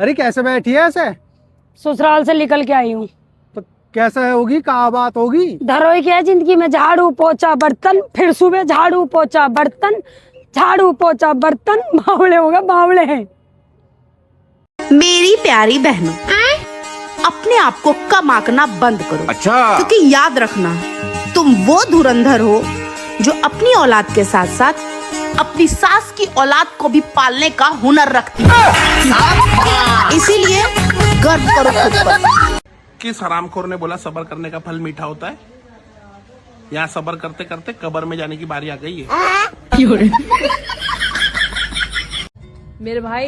अरे कैसे बैठी है ऐसे? ससुराल से निकल के आई हूँ। तो कैसे होगी, कहाँ बात होगी? धरोई क्या है जिंदगी में, झाड़ू पोछा बर्तन, फिर सुबह झाड़ू पोछा बर्तन, झाड़ू पोछा बर्तन, बावड़े हो गए बावड़े हैं। मेरी प्यारी बहनों, अपने आप को कम आंकना बंद करो। अच्छा। क्योंकि याद रखना, तुम वो धुरंधर हो जो अपनी औलाद के साथ साथ अपनी सास की औलाद को भी पालने का हुनर रखती है। इसीलिए गर्व करो खुद पर। किस हरामखोर ने बोला सब्र करने का फल मीठा होता है? यहाँ सब्र करते करते कब्र में जाने की बारी आ गई है। मेरे भाई,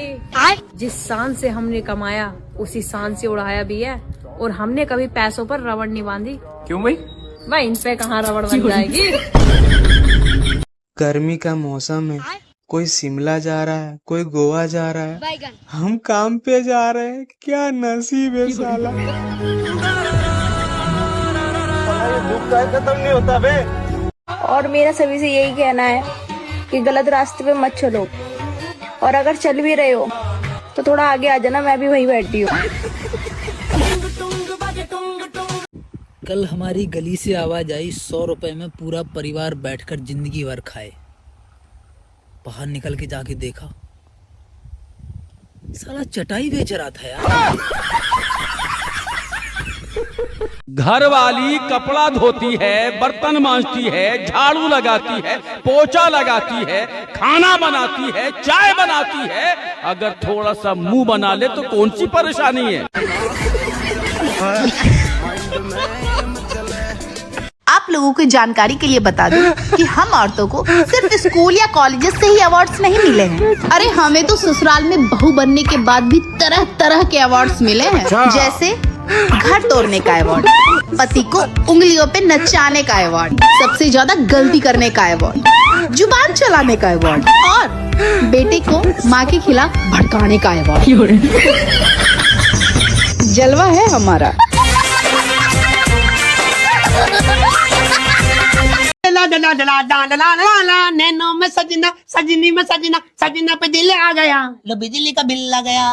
जिस शान से हमने कमाया उसी शान से उड़ाया भी है, और हमने कभी पैसों पर रबड़ नहीं बांधी। क्यों भाई? भाई इन पे कहाँ रबड़ बन जाएगी। गर्मी का मौसम है, कोई शिमला जा रहा है, कोई गोवा जा रहा है, हम काम पे जा रहे हैं। क्या नसीब है साला। खत्म नहीं होता बे। और मेरा सभी से यही कहना है कि गलत रास्ते पे मत चलो, और अगर चल भी रहे हो तो थोड़ा आगे आ जाना, मैं भी वहीं बैठी हूँ। कल हमारी गली से आवाज आई, 100 रुपए में पूरा परिवार बैठकर जिंदगी भर खाए। बाहर निकल के जाके देखा, साला चटाई बेच रहा था यार। घर वाली कपड़ा धोती है, बर्तन मांजती है, झाड़ू लगाती है, पोछा लगाती है, खाना बनाती है, चाय बनाती है। अगर थोड़ा सा मुंह बना ले तो कौन सी परेशानी है? आप लोगों की जानकारी के लिए बता दूं कि हम औरतों को सिर्फ स्कूल या कॉलेजेस से ही अवार्ड्स नहीं मिले हैं। अरे हमें तो ससुराल में बहू बनने के बाद भी तरह तरह के अवार्ड्स मिले हैं। जैसे घर तोड़ने का अवार्ड, पति को उंगलियों पे नचाने का अवार्ड, सबसे ज्यादा गलती करने का अवार्ड, जुबान चलाने का अवार्ड, और बेटे को माँ के खिलाफ भड़काने का अवार्ड। जलवा है हमारा। नैनो में सजना, सजनी में सजना, सजना पे दिल आ गया, लो बिजली का बिल आ गया,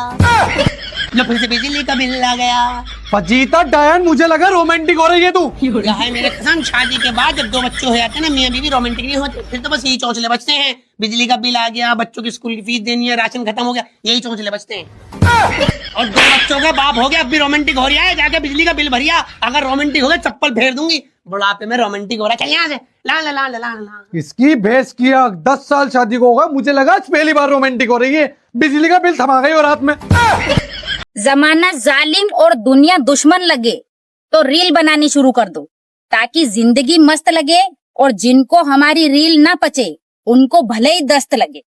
लो फिर से बिजली का बिल आ गया। फजीता डायन, मुझे लगा रोमांटिक हो रही है तू। क्या है मेरे कसम, शादी के बाद जब 2 बच्चे हो जाते हैं ना, मियां बीवी रोमांटिक नहीं होते, फिर तो बस यही चौंचले बचते हैं। बिजली का बिल आ गया, बच्चों की स्कूल की फीस देनी है, राशन खत्म हो गया, यही चौंचले बचते हैं। और 2 बच्चों का बाप हो गया, अब भी रोमांटिक हो रहा है, जाके बिजली का बिल भरिया। अगर रोमांटिक हो गया चप्पल फेर दूंगी। बुढ़ापे में रोमांटिक हो रहा है, चल यहाँ से। ला ला ला ला ला ला। इसकी भैंस किया 10 साल शादी को होगा, मुझे लगा पहली बार रोमांटिक हो रही है। बिजली का बिल थमा गई और रात में। जमाना जालिम और दुनिया दुश्मन लगे तो रील बनानी शुरू कर दो, ताकि जिंदगी मस्त लगे, और जिनको हमारी रील ना पचे उनको भले ही दस्त लगे।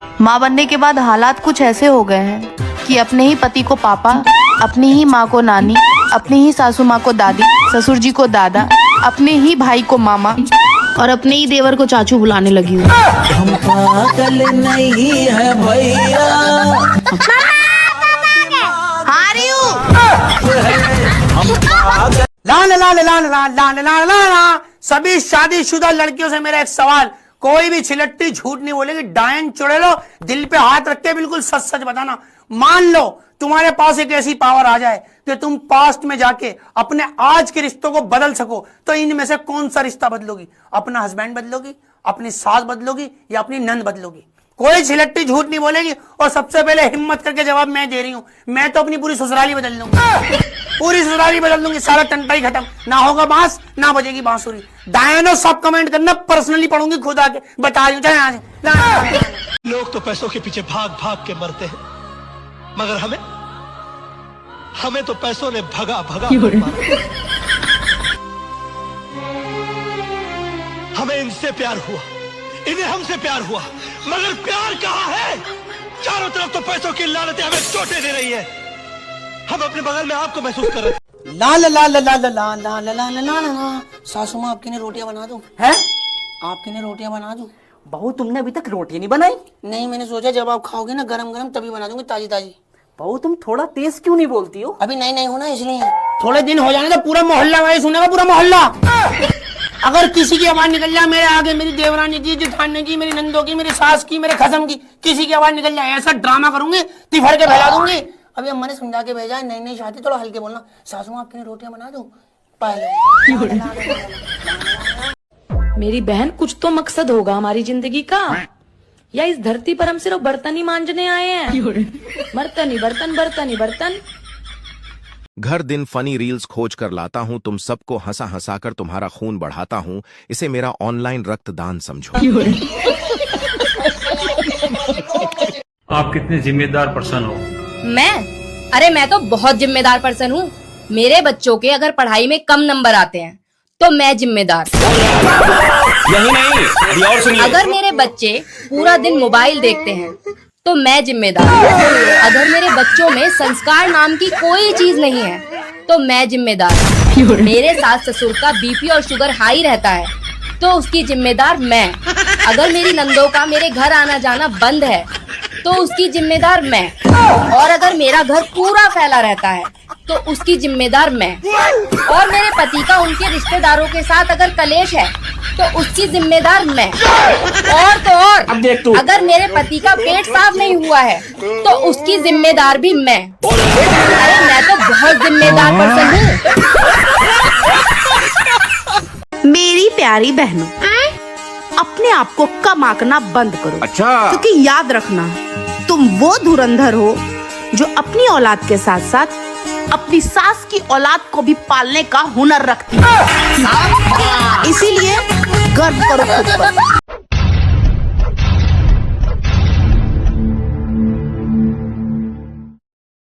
माँ बनने के बाद हालात कुछ ऐसे हो गए हैं कि अपने ही पति को पापा, अपनी ही माँ को नानी, अपनी ही सासू माँ को दादी, ससुर जी को दादा, अपने ही भाई को मामा, और अपने ही देवर को चाचू बुलाने लगी हूँ। हम पागल नहीं है भैया। हाँ रही हूँ। ला ला ला ला ला ला ला ला ला ला। सभी शादीशुदा लड़कियों से मेरा एक सवाल, कोई भी छिलट्टी झूठ नहीं बोलेगी, डायन चुड़ैलो, दिल पे हाथ रख के बिल्कुल सच सच बताना। मान लो तुम्हारे पास एक ऐसी पावर आ जाए कि तुम पास्ट में जाके अपने आज के रिश्तों को बदल सको, तो इनमें से कौन सा रिश्ता बदलोगी? अपना हस्बैंड बदलोगी, अपनी सास बदलोगी, या अपनी नंद बदलोगी? कोई छिलट्टी झूठ नहीं बोलेगी। और सबसे पहले हिम्मत करके जवाब मैं दे रही हूँ, मैं तो अपनी पूरी ससुराली बदल दूंगी, पूरी ससुराली बदल दूंगी, सारा टंटा ही खत्म, ना होगा बांस ना बजेगी बांसुरी। डायनो सब कमेंट करना, पर्सनली पढ़ूंगी खुद आके, बता रही हूँ चाहे आज। लोग तो पैसों के पीछे भाग भाग के मरते हैं, मगर हमें तो पैसों ने भगा भगा कर मारा। हमें इनसे प्यार हुआ, इन्हें हमसे प्यार हुआ, मगर प्यार कहाँ है? चारों तरफ तो पैसों की लानतें हमें चोटें दे रही है। हम अपने बगल में आपको महसूस कर रहे हैं। ला ला ला ला ला ला ला ला ला ला ला ला ला। सासू माँ आपके लिए रोटियां बना दूं? हैं? आपके लिए रोटियां बना दूं? बहू तुमने अभी तक रोटी नहीं बनाई? नहीं, मैंने सोचा जब आप खाओगे ना गरम गरम तभी बना दूंगी, ताजी ताजी। बहू तुम थोड़ा तेज क्यों नहीं बोलती हो? अभी नहीं हो ना, इसलिए थोड़े दिन हो जाने तो पूरा मोहल्ला वाले सुनेगा, पूरा मोहल्ला। अगर किसी की आवाज निकल जाए मेरे आगे, मेरी देवरानी की, जेठानी की, मेरी नंदो की, मेरी सास की, मेरे खसम की, किसी की आवाज निकल जाए, ऐसा ड्रामा करूंगी तिफड़ के फैला दूंगी। अभी अम्मा ने समझा के भेजा है, नई शादी, थोड़ा हल्के बोलना। सासू आपके लिए रोटियां बना दूं? पहले मेरी बहन, कुछ तो मकसद होगा हमारी जिंदगी का, या इस धरती पर हम सिर्फ बर्तन ही मांजने आए हैं? बर्तन ही बर्तन, बर्तन ही बर्तन। घर दिन फनी रील्स खोज कर लाता हूँ, तुम सबको हंसा हंसा कर तुम्हारा खून बढ़ाता हूँ, इसे मेरा ऑनलाइन रक्तदान समझो। आप कितने जिम्मेदार पर्सन हो? मैं? अरे मैं तो बहुत जिम्मेदार पर्सन हूँ। मेरे बच्चों के अगर पढ़ाई में कम नंबर आते हैं तो मैं जिम्मेदार। यही नहीं, अभी और सुनिए। अगर मेरे बच्चे पूरा दिन मोबाइल देखते हैं तो मैं जिम्मेदार। अगर मेरे बच्चों में संस्कार नाम की कोई चीज नहीं है तो मैं जिम्मेदार। मेरे सास ससुर का बीपी और शुगर हाई रहता है तो उसकी जिम्मेदार मैं। अगर मेरी नंदों का मेरे घर आना जाना बंद है तो उसकी जिम्मेदार मैं। और अगर मेरा घर पूरा फैला रहता है तो उसकी जिम्मेदार मैं। और मेरे पति का उनके रिश्तेदारों के साथ अगर कलेश है तो उसकी जिम्मेदार मैं। और तो और, अब देख तू। अगर मेरे पति का पेट साफ नहीं हुआ है तो उसकी जिम्मेदार भी मैं। अरे मैं तो बहुत जिम्मेदार पर्सन हूँ। मेरी प्यारी बहनों, अपने आप को कम आंकना बंद करो। अच्छा। क्योंकि याद रखना, तुम वो धुरंधर हो जो अपनी औलाद के साथ साथ अपनी सास की औलाद को भी पालने का हुनर रखती है। इसीलिए गर्व करो खुद पर।